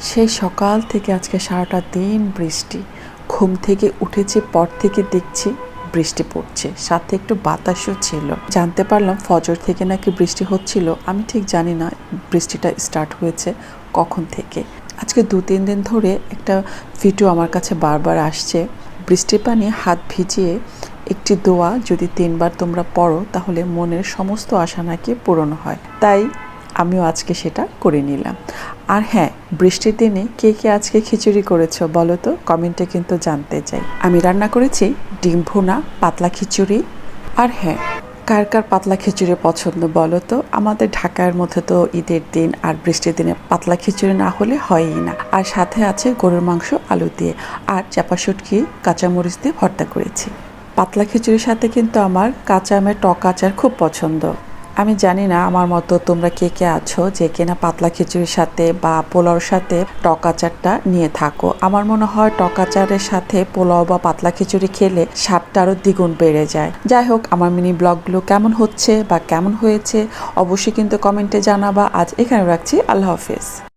সেই সকাল থেকে আজকে সারাটা দিন বৃষ্টি। ঘুম থেকে উঠেছি পর থেকে দেখছি বৃষ্টি পড়ছে, সাথে একটু বাতাসও ছিল। জানতে পারলাম ফজর থেকে নাকি বৃষ্টি হচ্ছিল। আমি ঠিক জানি না বৃষ্টিটা স্টার্ট হয়েছে কখন থেকে। আজকে 2-3 দিন ধরে একটা ভিডিও আমার কাছে বারবার আসছে, বৃষ্টির পানি হাত ভিজিয়ে একটি দোয়া যদি 3 বার তোমরা পড়ো তাহলে মনের সমস্ত আশা নাকি পূরণ হয়। তাই আমিও আজকে সেটা করে নিলাম। আর হ্যাঁ, বৃষ্টির দিনে কে কে আজকে খিচুড়ি করেছো বলো তো, কমেন্টে কিন্তু জানতে চাই। আমি রান্না করেছি ডিম ভুনা, পাতলা খিচুড়ি। আর হ্যাঁ, কার কার পাতলা খিচুড়ি পছন্দ বলো তো। আমাদের ঢাকার মধ্যে তো ঈদের দিন আর বৃষ্টির দিনে পাতলা খিচুড়ি না হলে হয়ই না। আর সাথে আছে গরুর মাংস আলু দিয়ে, আর চাপা শুটকি কাঁচামরিচ দিয়ে ভর্তা করেছি। পাতলা খিচুড়ির সাথে কিন্তু আমার কাঁচা আমের টক আচার খুব পছন্দ। আমি জানি না আমার মতো তোমরা কে কে আছো যে কিনা পাতলা খিচুড়ির সাথে বা পোলাওর সাথে টক আচারটা নিয়ে থাকো। আমার মনে হয় টক আচারের সাথে পোলাও বা পাতলা খিচুড়ি খেলে স্বাদটা আরও দ্বিগুণ বেড়ে যায়। যাই হোক, আমার মিনি ব্লগগুলো কেমন হচ্ছে বা কেমন হয়েছে অবশ্যই কিন্তু কমেন্টে জানাবা। আজ এখানে রাখছি, আল্লাহ হাফেজ।